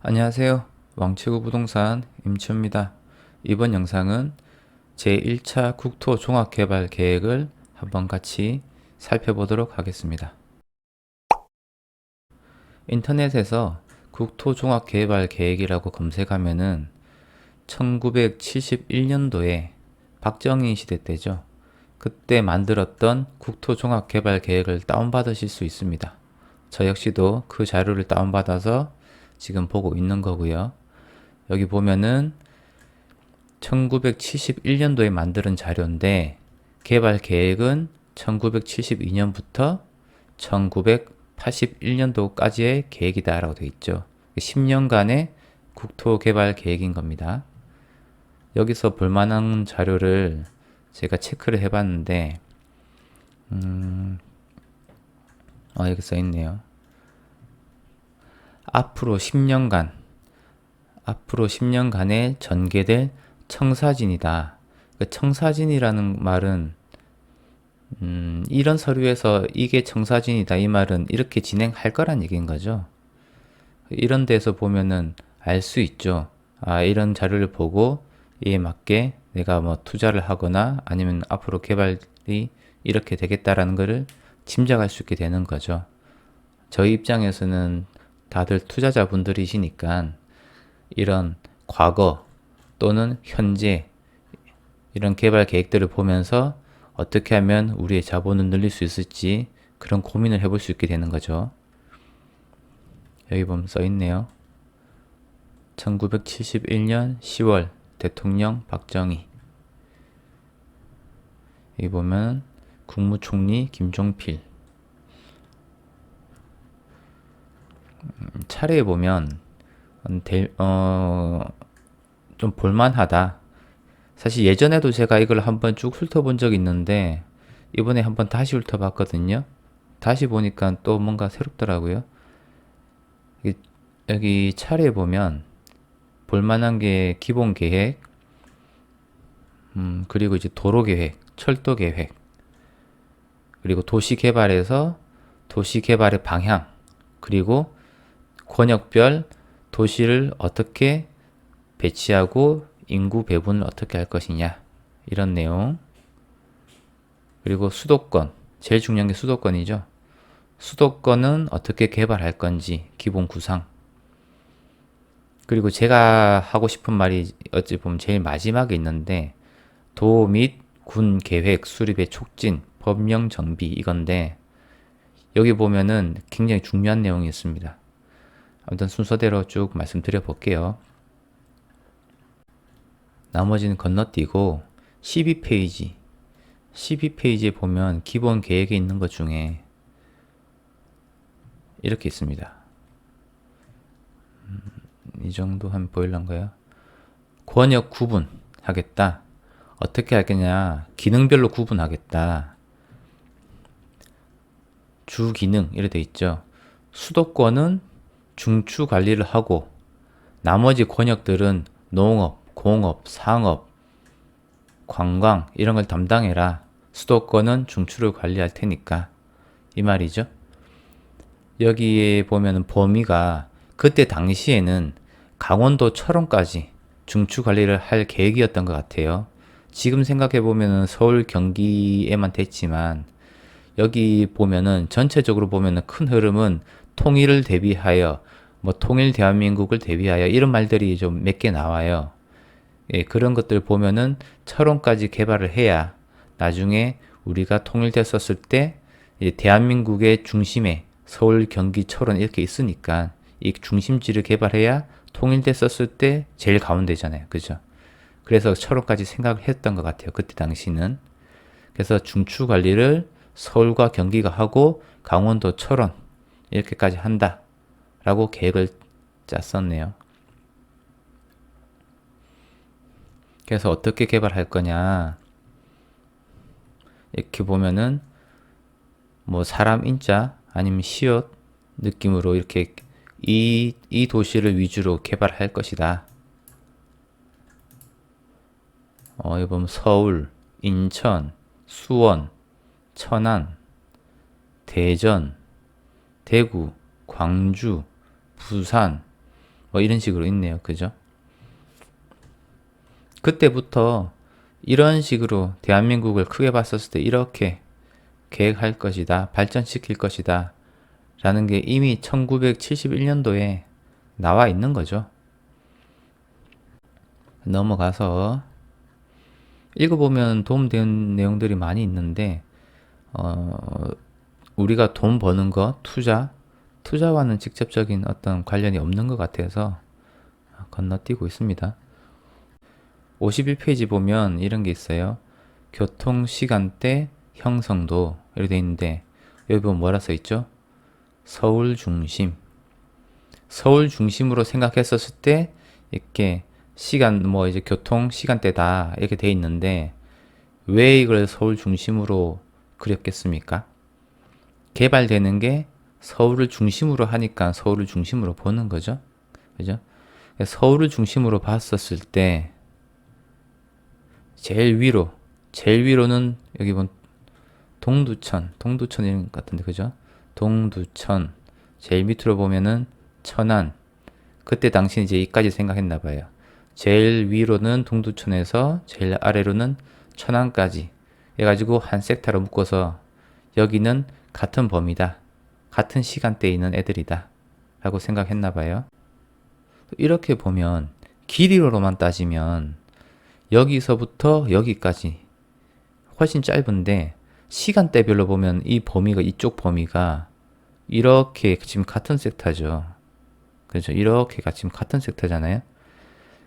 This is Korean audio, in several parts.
안녕하세요. 왕치구 부동산 임치호입니다. 이번 영상은 제1차 국토 종합개발 계획을 한번 같이 살펴보도록 하겠습니다. 인터넷에서 국토 종합개발 계획이라고 검색하면은 1971년도에 박정희 시대 때죠. 그때 만들었던 국토 종합개발 계획을 다운받으실 수 있습니다. 저 역시도 그 자료를 다운받아서 지금 보고 있는 거고요. 여기 보면은 1971년도에 만든 자료인데 개발 계획은 1972년부터 1981년도까지의 계획이다라고 되어 있죠. 10년간의 국토 개발 계획인 겁니다. 여기서 볼만한 자료를 제가 체크를 해봤는데 여기 써 있네요. 앞으로 10년간에 전개될 청사진이다. 그 청사진이라는 말은 이런 서류에서 이게 청사진이다 이 말은 이렇게 진행할 거란 얘기인 거죠. 이런 데서 보면은 알 수 있죠. 아, 이런 자료를 보고 이에 맞게 내가 뭐 투자를 하거나 아니면 앞으로 개발이 이렇게 되겠다라는 것을 짐작할 수 있게 되는 거죠. 저희 입장에서는 다들 투자자분들이시니까 이런 과거 또는 현재 이런 개발 계획들을 보면서 어떻게 하면 우리의 자본을 늘릴 수 있을지 그런 고민을 해볼 수 있게 되는 거죠. 여기 보면 써 있네요. 1971년 10월 대통령 박정희. 여기 보면 국무총리 김종필. 차례에 보면 좀 볼만하다. 사실 예전에도 제가 이걸 한번 쭉 훑어본 적이 있는데 이번에 한번 다시 훑어봤거든요. 다시 보니까 또 뭔가 새롭더라고요. 여기 차례에 보면 볼만한 게 기본 계획, 그리고 이제 도로 계획, 철도 계획, 그리고 도시 개발에서 도시 개발의 방향, 그리고 권역별 도시를 어떻게 배치하고 인구 배분을 어떻게 할 것이냐 이런 내용. 그리고 수도권, 제일 중요한 게 수도권이죠. 수도권은 어떻게 개발할 건지 기본 구상. 그리고 제가 하고 싶은 말이 어찌 보면 제일 마지막에 있는데 도 및 군 계획 수립의 촉진, 법령 정비 이건데 여기 보면은 굉장히 중요한 내용이 있습니다. 아무튼 순서대로 쭉 말씀드려 볼게요. 나머지는 건너뛰고 12페이지에 보면 기본 계획에 있는 것 중에 이렇게 있습니다. 이 정도 하면 보일란가요? 권역 구분하겠다. 어떻게 하겠냐? 기능별로 구분하겠다. 주 기능 이렇게 돼 있죠. 수도권은 중추 관리를 하고 나머지 권역들은 농업, 공업, 상업, 관광 이런 걸 담당해라. 수도권은 중추를 관리할 테니까 이 말이죠. 여기에 보면은 범위가 그때 당시에는 강원도 철원까지 중추 관리를 할 계획이었던 것 같아요. 지금 생각해 보면은 서울 경기에만 됐지만 여기 보면은 전체적으로 보면은 큰 흐름은 통일을 대비하여 뭐 통일 대한민국을 대비하여 이런 말들이 좀 몇 개 나와요. 예, 그런 것들 보면은 철원까지 개발을 해야 나중에 우리가 통일됐었을 때 대한민국의 중심에 서울, 경기, 철원 이렇게 있으니까 이 중심지를 개발해야 통일됐었을 때 제일 가운데잖아요. 그죠? 그래서 철원까지 생각을 했던 것 같아요. 그때 당시는. 그래서 중추 관리를 서울과 경기가 하고 강원도, 철원 이렇게까지 한다. 라고 계획을 짰었네요. 그래서 어떻게 개발할 거냐. 이렇게 보면은 뭐 사람 인자 아니면 시옷 느낌으로 이렇게 이 도시를 위주로 개발할 것이다. 여기 보면 서울, 인천, 수원, 천안, 대전, 대구, 광주, 부산, 뭐 이런 식으로 있네요. 그죠? 그때부터 이런 식으로 대한민국을 크게 봤었을 때 이렇게 계획할 것이다, 발전시킬 것이다 라는 게 이미 1971년도에 나와 있는 거죠. 넘어가서 읽어보면 도움되는 내용들이 많이 있는데 우리가 돈 버는 것, 투자와는 직접적인 어떤 관련이 없는 것 같아서 건너뛰고 있습니다. 51페이지 보면 이런 게 있어요. 교통시간대 형성도 이렇게 돼 있는데 여기 보면 뭐라 써 있죠? 서울 중심. 서울 중심으로 생각했었을 때 이렇게 시간 뭐 이제 교통 시간대다 이렇게 돼 있는데 왜 이걸 서울 중심으로 그렸겠습니까? 개발되는 게 서울을 중심으로 하니까 서울을 중심으로 보는 거죠. 그죠? 서울을 중심으로 봤었을 때 제일 위로는 여기 보면 동두천 이런 것 같은데 그죠? 동두천 제일 밑으로 보면은 천안 그때 당시 이제 이까지 생각했나 봐요. 제일 위로는 동두천에서 제일 아래로는 천안까지 해가지고 한 섹터로 묶어서 여기는 같은 범위다. 같은 시간대에 있는 애들이다. 라고 생각했나 봐요. 이렇게 보면 길이로만 따지면 여기서부터 여기까지 훨씬 짧은데 시간대별로 보면 이 범위가 이쪽 범위가 이렇게 지금 같은 섹터죠. 그렇죠. 이렇게가 지금 같은 섹터잖아요.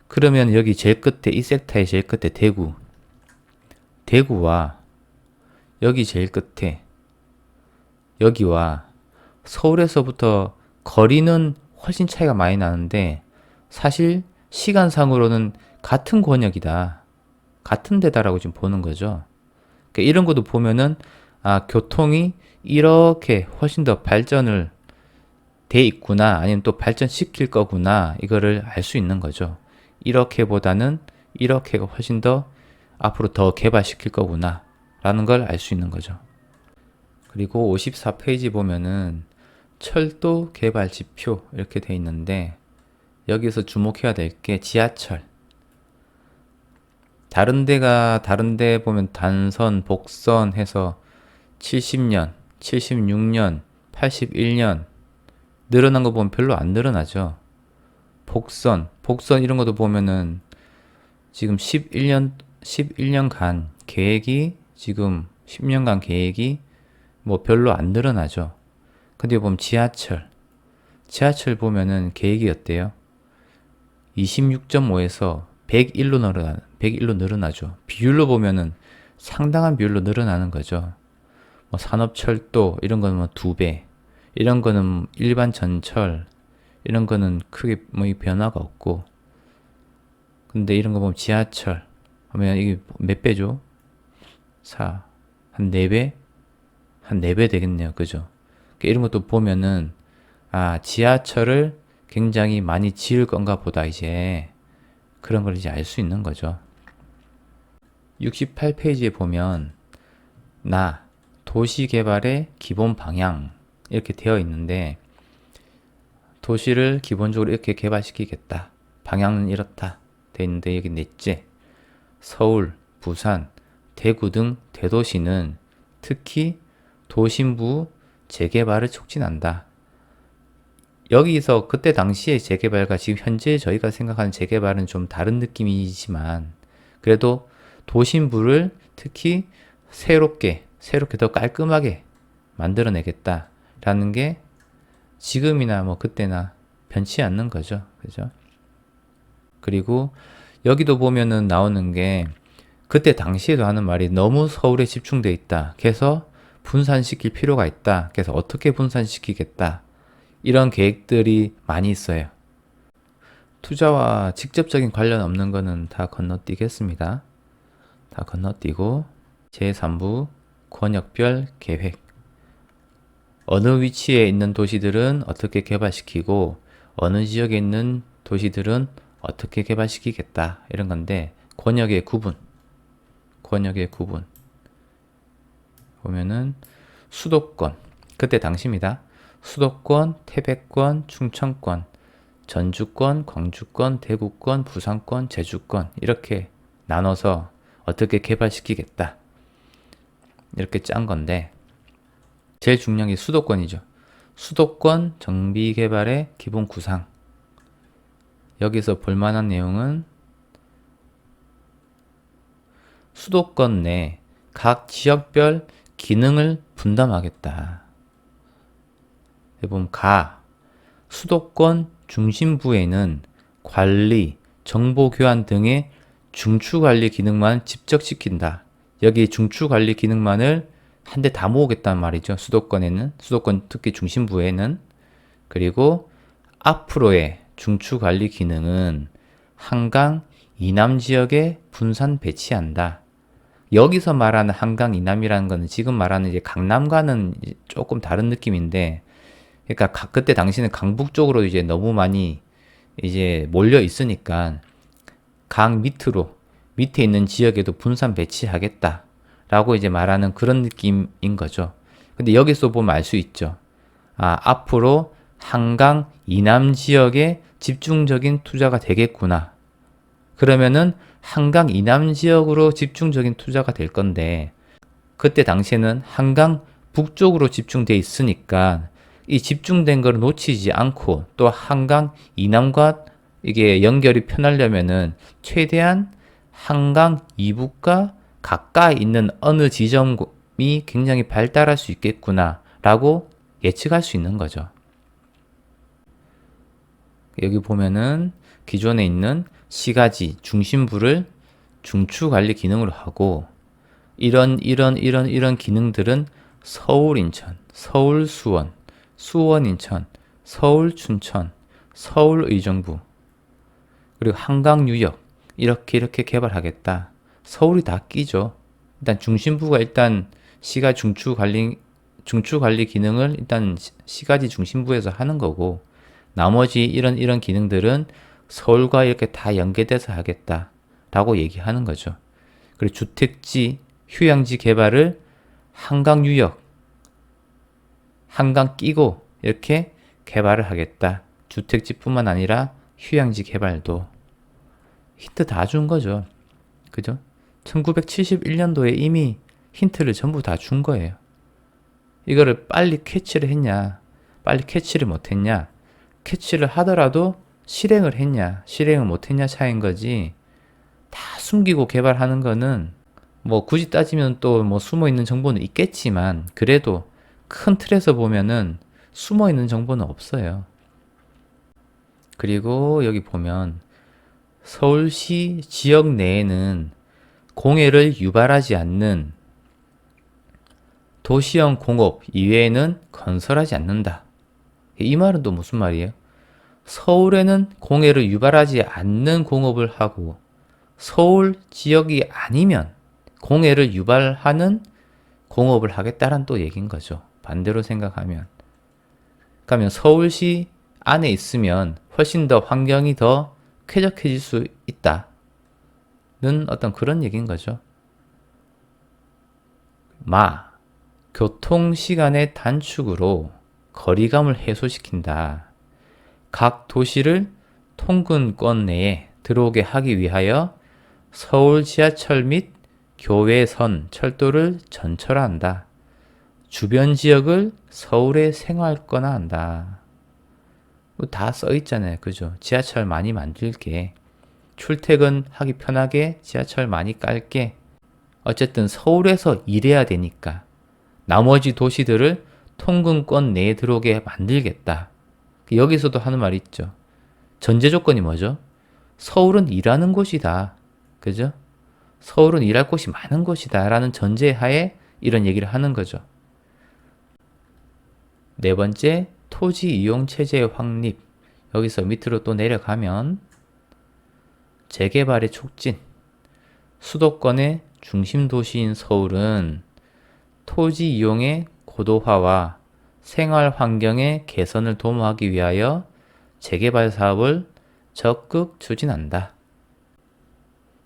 그러면 여기 제일 끝에 이 섹터의 제일 끝에 대구와 여기 제일 끝에 여기와 서울에서부터 거리는 훨씬 차이가 많이 나는데 사실 시간상으로는 같은 권역이다. 같은 데다라고 지금 보는 거죠. 그러니까 이런 것도 보면은 교통이 이렇게 훨씬 더 발전을 돼 있구나 아니면 또 발전시킬 거구나 이거를 알 수 있는 거죠. 이렇게보다는 이렇게가 훨씬 더 앞으로 더 개발시킬 거구나 라는 걸 알 수 있는 거죠. 그리고 54페이지 보면은 철도 개발 지표 이렇게 돼 있는데 여기서 주목해야 될 게 지하철. 다른 데 보면 단선, 복선 해서 70년, 76년, 81년 늘어난 거 보면 별로 안 늘어나죠. 복선 이런 것도 보면은 지금 11년간 계획이 지금 10년간 계획이 뭐 별로 안 늘어나죠. 근데 보면 지하철 보면은 계획이 어때요? 26.5에서 101로 늘어나죠. 비율로 보면은 상당한 비율로 늘어나는 거죠. 뭐 산업철도 이런 거는 뭐 2배, 이런 거는 일반 전철 이런 거는 크게 뭐 변화가 없고, 근데 이런 거 보면 지하철 하면 이게 몇 배죠? 한 4배? 한 4배 되겠네요. 그죠? 이런 것도 보면은 지하철을 굉장히 많이 지을 건가 보다 이제 그런 걸 이제 알 수 있는 거죠. 68페이지에 보면 도시개발의 기본 방향 이렇게 되어 있는데 도시를 기본적으로 이렇게 개발시키겠다. 방향은 이렇다. 되어 있는데 여기 넷째 서울, 부산, 대구 등 대도시는 특히 도심부 재개발을 촉진한다. 여기서 그때 당시의 재개발과 지금 현재 저희가 생각하는 재개발은 좀 다른 느낌이지만 그래도 도심부를 특히 새롭게 더 깔끔하게 만들어내겠다라는 게 지금이나 뭐 그때나 변치 않는 거죠. 그죠? 그리고 여기도 보면은 나오는 게 그때 당시에도 하는 말이 너무 서울에 집중돼 있다. 그래서 분산시킬 필요가 있다. 그래서 어떻게 분산시키겠다. 이런 계획들이 많이 있어요. 투자와 직접적인 관련 없는 거는 다 건너뛰겠습니다. 다 건너뛰고 제3부 권역별 계획. 어느 위치에 있는 도시들은 어떻게 개발시키고 어느 지역에 있는 도시들은 어떻게 개발시키겠다 이런 건데 권역의 구분 보면은 수도권 그때 당시입니다. 수도권, 태백권, 충청권 전주권, 광주권, 대구권, 부산권, 제주권 이렇게 나눠서 어떻게 개발시키겠다. 이렇게 짠 건데 제일 중요한 게 수도권이죠. 수도권 정비 개발의 기본 구상. 여기서 볼만한 내용은 수도권 내 각 지역별 기능을 분담하겠다. 보면 수도권 중심부에는 관리, 정보 교환 등의 중추관리 기능만 집적시킨다. 여기 중추관리 기능만을 한데 다 모으겠다는 말이죠. 수도권 특히 중심부에는. 그리고 앞으로의 중추관리 기능은 한강 이남 지역에 분산 배치한다. 여기서 말하는 한강 이남이라는 것은 지금 말하는 이제 강남과는 조금 다른 느낌인데, 그러니까 그때 당시는 강북 쪽으로 이제 너무 많이 이제 몰려 있으니까 강 밑에 있는 지역에도 분산 배치하겠다라고 이제 말하는 그런 느낌인 거죠. 근데 여기서 보면 알 수 있죠. 앞으로 한강 이남 지역에 집중적인 투자가 되겠구나. 그러면은 한강 이남 지역으로 집중적인 투자가 될 건데, 그때 당시에는 한강 북쪽으로 집중돼 있으니까 이 집중된 걸 놓치지 않고 또 한강 이남과 이게 연결이 편하려면은 최대한 한강 이북과 가까이 있는 어느 지점이 굉장히 발달할 수 있겠구나 라고 예측할 수 있는 거죠. 여기 보면은 기존에 있는 시가지 중심부를 중추관리 기능으로 하고, 이런 기능들은 서울 인천, 서울 수원, 수원 인천, 서울 춘천, 서울 의정부, 그리고 한강 유역 이렇게 개발하겠다. 서울이 다 끼죠. 일단 중심부가 일단 시가 중추관리 기능을 일단 시가지 중심부에서 하는 거고, 나머지 이런 기능들은 서울과 이렇게 다 연계돼서 하겠다라고 얘기하는 거죠. 그리고 주택지, 휴양지 개발을 한강 유역, 한강 끼고 이렇게 개발을 하겠다. 주택지뿐만 아니라 휴양지 개발도. 힌트 다 준 거죠. 그죠? 1971년도에 이미 힌트를 전부 다 준 거예요. 이거를 빨리 캐치를 했냐, 빨리 캐치를 못했냐, 캐치를 하더라도 실행을 했냐, 실행을 못했냐 차이인 거지, 다 숨기고 개발하는 거는 뭐 굳이 따지면 또 뭐 숨어 있는 정보는 있겠지만, 그래도 큰 틀에서 보면은 숨어 있는 정보는 없어요. 그리고 여기 보면 서울시 지역 내에는 공해를 유발하지 않는 도시형 공업 이외에는 건설하지 않는다. 이 말은 또 무슨 말이에요? 서울에는 공해를 유발하지 않는 공업을 하고, 서울 지역이 아니면 공해를 유발하는 공업을 하겠다란 또 얘기인 거죠. 반대로 생각하면. 그러면 서울시 안에 있으면 훨씬 더 환경이 더 쾌적해질 수 있다는 어떤 그런 얘기인 거죠. 교통시간의 단축으로 거리감을 해소시킨다. 각 도시를 통근권 내에 들어오게 하기 위하여 서울 지하철 및 교외선 철도를 전철화한다. 주변 지역을 서울에 생활권화한다. 다 써있잖아요. 그죠? 지하철 많이 만들게, 출퇴근하기 편하게 지하철 많이 깔게. 어쨌든 서울에서 일해야 되니까 나머지 도시들을 통근권 내에 들어오게 만들겠다. 여기서도 하는 말이 있죠. 전제 조건이 뭐죠? 서울은 일하는 곳이다. 그죠? 서울은 일할 곳이 많은 곳이다 라는 전제하에 이런 얘기를 하는 거죠. 네 번째, 토지 이용 체제의 확립. 여기서 밑으로 또 내려가면 재개발의 촉진. 수도권의 중심 도시인 서울은 토지 이용의 고도화와 생활 환경의 개선을 도모하기 위하여 재개발 사업을 적극 추진한다.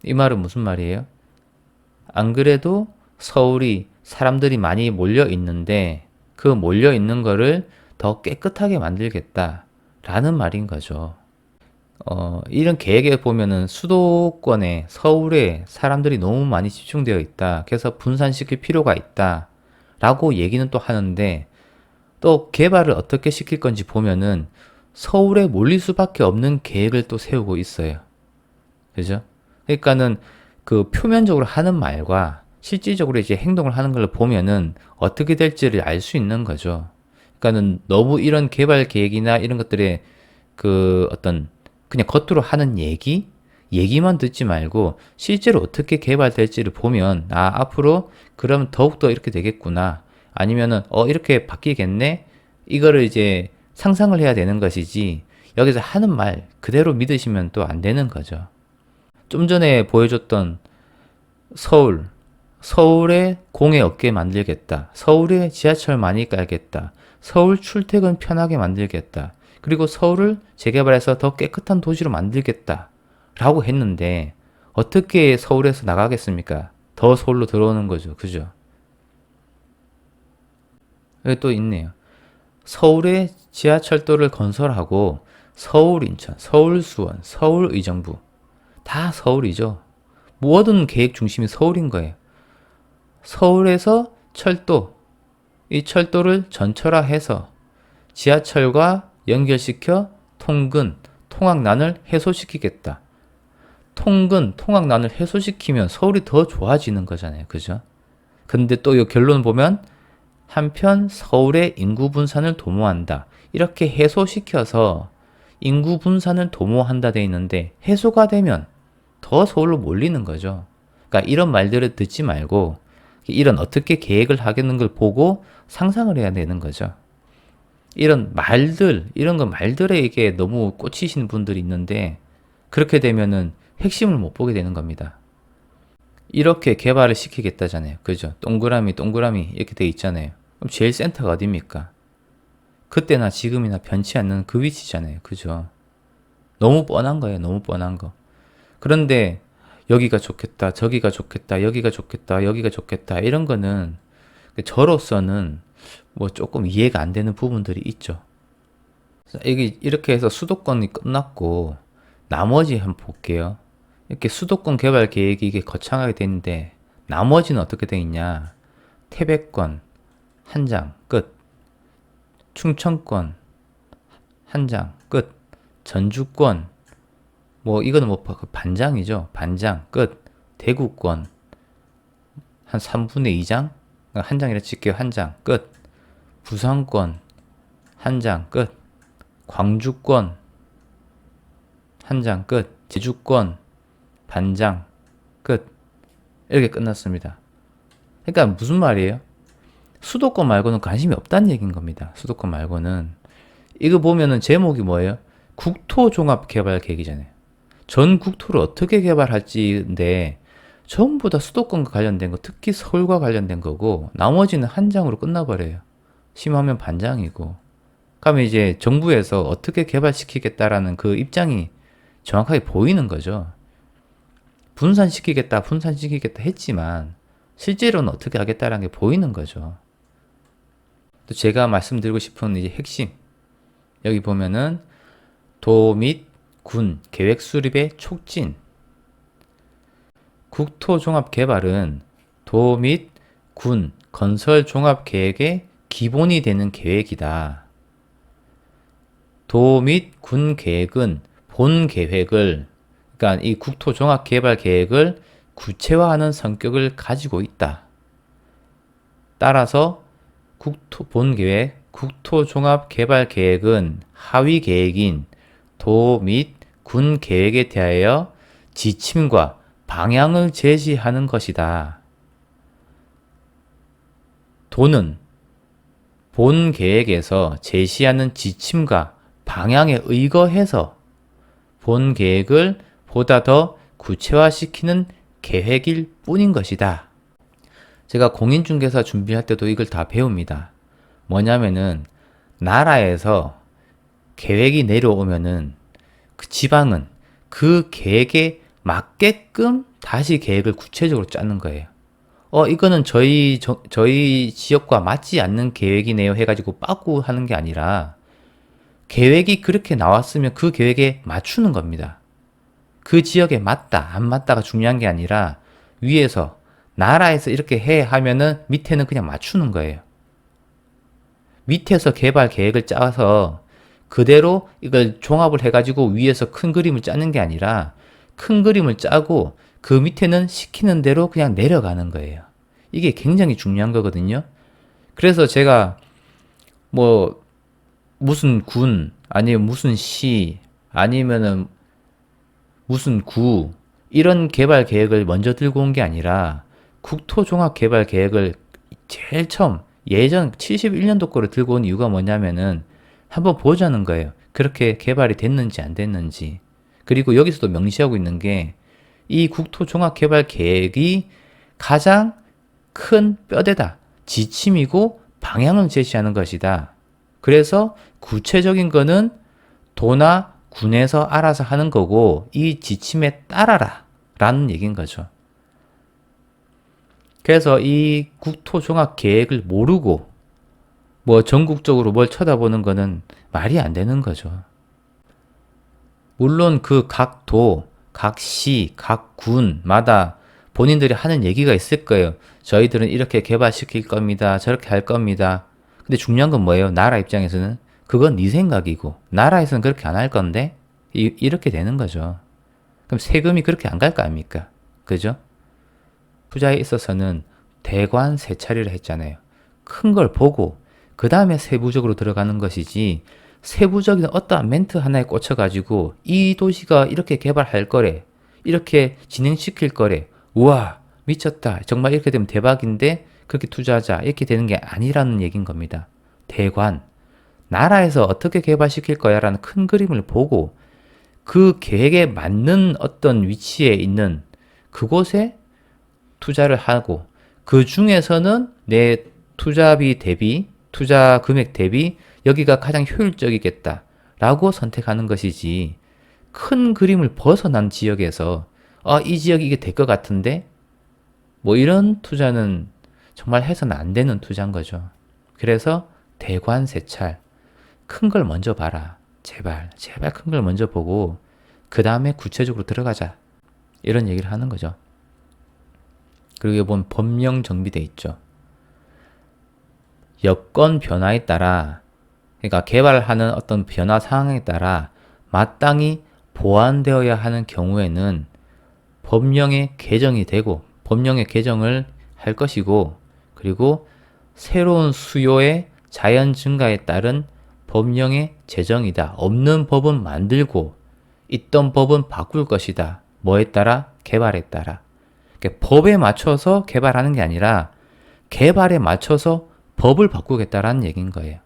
이 말은 무슨 말이에요? 안 그래도 서울이 사람들이 많이 몰려 있는데 그 몰려 있는 거를 더 깨끗하게 만들겠다라는 말인 거죠. 이런 계획에 보면은 수도권에, 서울에 사람들이 너무 많이 집중되어 있다. 그래서 분산시킬 필요가 있다. 라고 얘기는 또 하는데, 또 개발을 어떻게 시킬 건지 보면은 서울에 몰릴 수밖에 없는 계획을 또 세우고 있어요. 그죠? 그러니까는 그 표면적으로 하는 말과 실질적으로 이제 행동을 하는 걸 보면은 어떻게 될지를 알 수 있는 거죠. 그러니까는 너무 이런 개발 계획이나 이런 것들에 그 어떤 그냥 겉으로 하는 얘기만 듣지 말고 실제로 어떻게 개발될지를 보면 앞으로 그럼 더욱더 이렇게 되겠구나. 아니면은 이렇게 바뀌겠네. 이거를 이제 상상을 해야 되는 것이지 여기서 하는 말 그대로 믿으시면 또 안 되는 거죠. 좀 전에 보여줬던 서울에 공해 없게 만들겠다. 서울에 지하철 많이 깔겠다. 서울 출퇴근 편하게 만들겠다. 그리고 서울을 재개발해서 더 깨끗한 도시로 만들겠다. 라고 했는데 어떻게 서울에서 나가겠습니까? 더 서울로 들어오는 거죠. 그죠? 여기 또 있네요. 서울에 지하철도를 건설하고 서울 인천, 서울 수원, 서울 의정부 다 서울이죠. 모든 계획 중심이 서울인 거예요. 서울에서 철도, 이 철도를 전철화해서 지하철과 연결시켜 통학난을 해소시키겠다. 통학난을 해소시키면 서울이 더 좋아지는 거잖아요. 그죠? 근데 또 이 결론 보면 한편 서울의 인구 분산을 도모한다. 이렇게 해소시켜서 인구 분산을 도모한다 돼 있는데 해소가 되면 더 서울로 몰리는 거죠. 그러니까 이런 말들을 듣지 말고 이런 어떻게 계획을 하겠는 걸 보고 상상을 해야 되는 거죠. 이런 말들, 이런 거 말들에 이게 너무 꽂히시는 분들이 있는데 그렇게 되면은 핵심을 못 보게 되는 겁니다. 이렇게 개발을 시키겠다잖아요. 그죠? 동그라미 이렇게 돼 있잖아요. 그럼 제일 센터가 어디입니까? 그때나 지금이나 변치 않는 그 위치잖아요. 그죠? 너무 뻔한 거예요. 너무 뻔한 거. 그런데 여기가 좋겠다, 저기가 좋겠다, 여기가 좋겠다, 여기가 좋겠다 이런 거는 저로서는 뭐 조금 이해가 안 되는 부분들이 있죠. 이게 이렇게 해서 수도권이 끝났고 나머지 한번 볼게요. 이렇게 수도권 개발 계획이 이게 거창하게 되는데 나머지는 어떻게 돼 있냐? 태백권 한 장 끝. 충청권 한 장 끝. 전주권 뭐 이거는 뭐 반장이죠. 반장 끝. 대구권 한 3분의 2장 한 장이라 칠게요. 한 장 끝. 부산권 한 장 끝. 광주권 한 장 끝. 제주권 반장 끝. 이렇게 끝났습니다. 그러니까 무슨 말이에요? 수도권 말고는 관심이 없다는 얘기인 겁니다. 수도권 말고는. 이거 보면은 제목이 뭐예요? 국토종합개발계획이잖아요. 전 국토를 어떻게 개발할지인데 전부 다 수도권과 관련된 거, 특히 서울과 관련된 거고 나머지는 한 장으로 끝나버려요. 심하면 반장이고. 그러면 이제 정부에서 어떻게 개발시키겠다라는 그 입장이 정확하게 보이는 거죠. 분산시키겠다 했지만 실제로는 어떻게 하겠다라는 게 보이는 거죠. 또 제가 말씀드리고 싶은 이제 핵심. 여기 보면은 도 및 군 계획 수립의 촉진. 국토종합개발은 도 및 군 건설 종합 계획의 기본이 되는 계획이다. 도 및 군 계획은 본 계획을, 그러니까 이 국토종합개발 계획을 구체화하는 성격을 가지고 있다. 따라서 본 계획, 국토종합개발 계획은 하위 계획인 도 및 군 계획에 대하여 지침과 방향을 제시하는 것이다. 도는 본 계획에서 제시하는 지침과 방향에 의거해서 본 계획을 보다 더 구체화시키는 계획일 뿐인 것이다. 제가 공인중개사 준비할 때도 이걸 다 배웁니다. 뭐냐면은 나라에서 계획이 내려오면은 그 지방은 그 계획에 맞게끔 다시 계획을 구체적으로 짜는 거예요. 이거는 저희 지역과 맞지 않는 계획이네요 해가지고 빠꾸 하는 게 아니라 계획이 그렇게 나왔으면 그 계획에 맞추는 겁니다. 그 지역에 맞다, 안 맞다가 중요한 게 아니라 위에서, 나라에서 이렇게 해 하면은 밑에는 그냥 맞추는 거예요. 밑에서 개발 계획을 짜서 그대로 이걸 종합을 해가지고 위에서 큰 그림을 짜는 게 아니라 큰 그림을 짜고 그 밑에는 시키는 대로 그냥 내려가는 거예요. 이게 굉장히 중요한 거거든요. 그래서 제가 뭐 무슨 군 아니면 무슨 시 아니면은 무슨 구 이런 개발 계획을 먼저 들고 온 게 아니라 국토종합개발 계획을 제일 처음 예전 71년도 거를 들고 온 이유가 뭐냐면은 한번 보자는 거예요. 그렇게 개발이 됐는지 안 됐는지. 그리고 여기서도 명시하고 있는 게 이 국토종합개발 계획이 가장 큰 뼈대다. 지침이고 방향을 제시하는 것이다. 그래서 구체적인 거는 도나 군에서 알아서 하는 거고 이 지침에 따라라 라는 얘기인 거죠. 그래서 이 국토종합계획을 모르고 뭐 전국적으로 뭘 쳐다보는 거는 말이 안 되는 거죠. 물론 그 각 도, 각 시, 각 군마다 본인들이 하는 얘기가 있을 거예요. 저희들은 이렇게 개발시킬 겁니다. 저렇게 할 겁니다. 근데 중요한 건 뭐예요? 나라 입장에서는 그건 네 생각이고 나라에서는 그렇게 안 할 건데 이렇게 되는 거죠. 그럼 세금이 그렇게 안 갈 거 아닙니까? 그죠? 투자에 있어서는 대관 세차리를 했잖아요. 큰 걸 보고 그 다음에 세부적으로 들어가는 것이지 세부적인 어떠한 멘트 하나에 꽂혀가지고 이 도시가 이렇게 개발할 거래, 이렇게 진행시킬 거래, 우와 미쳤다, 정말 이렇게 되면 대박인데 그렇게 투자하자 이렇게 되는 게 아니라는 얘기인 겁니다. 대관, 나라에서 어떻게 개발시킬 거야 라는 큰 그림을 보고 그 계획에 맞는 어떤 위치에 있는 그곳에 투자를 하고 그 중에서는 내 투자비 대비, 투자 금액 대비 여기가 가장 효율적이겠다 라고 선택하는 것이지 큰 그림을 벗어난 지역에서 이 지역이 이게 될 것 같은데 뭐 이런 투자는 정말 해서는 안 되는 투자인 거죠. 그래서 대관세찰 큰 걸 먼저 봐라. 제발 큰 걸 먼저 보고 그 다음에 구체적으로 들어가자. 이런 얘기를 하는 거죠. 그리고 여기 보면 법령 정비돼 있죠. 여건 변화에 따라, 그러니까 개발하는 어떤 변화 상황에 따라 마땅히 보완되어야 하는 경우에는 법령에 개정이 되고 법령의 개정을 할 것이고, 그리고 새로운 수요의 자연 증가에 따른 법령의 제정이다. 없는 법은 만들고 있던 법은 바꿀 것이다. 뭐에 따라? 개발에 따라. 그러니까 법에 맞춰서 개발하는 게 아니라 개발에 맞춰서 법을 바꾸겠다라는 얘기인 거예요.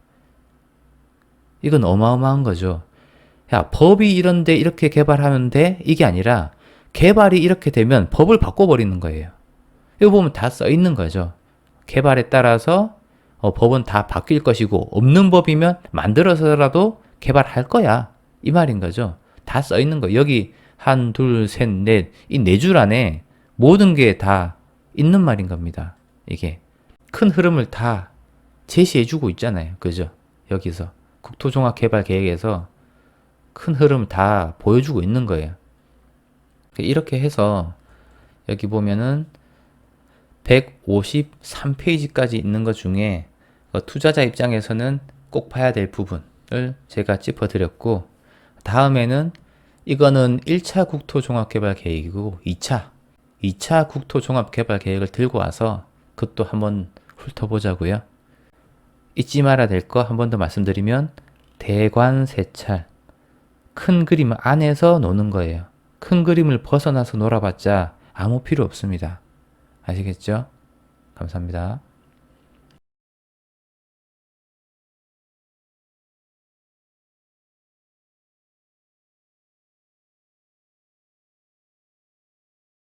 이건 어마어마한 거죠. 야, 법이 이런데 이렇게 개발하면 돼? 이게 아니라 개발이 이렇게 되면 법을 바꿔버리는 거예요. 이거 보면 다 써 있는 거죠. 개발에 따라서 법은 다 바뀔 것이고 없는 법이면 만들어서라도 개발할 거야. 이 말인 거죠. 다 써 있는 거. 여기 한, 둘, 셋, 넷, 이 네 줄 안에 모든 게 다 있는 말인 겁니다. 이게 큰 흐름을 다 제시해주고 있잖아요. 그죠? 여기서 국토종합개발계획에서 큰 흐름을 다 보여주고 있는 거예요. 이렇게 해서 여기 보면은 153페이지까지 있는 것 중에 투자자 입장에서는 꼭 봐야 될 부분을 제가 짚어드렸고, 다음에는 이거는 1차 국토종합개발계획이고 2차 국토종합개발계획을 들고 와서 그것도 한번 훑어보자고요. 잊지 말아야 될 거 한 번 더 말씀드리면 대관세찰, 큰 그림 안에서 노는 거예요. 큰 그림을 벗어나서 놀아봤자 아무 필요 없습니다. 아시겠죠? 감사합니다.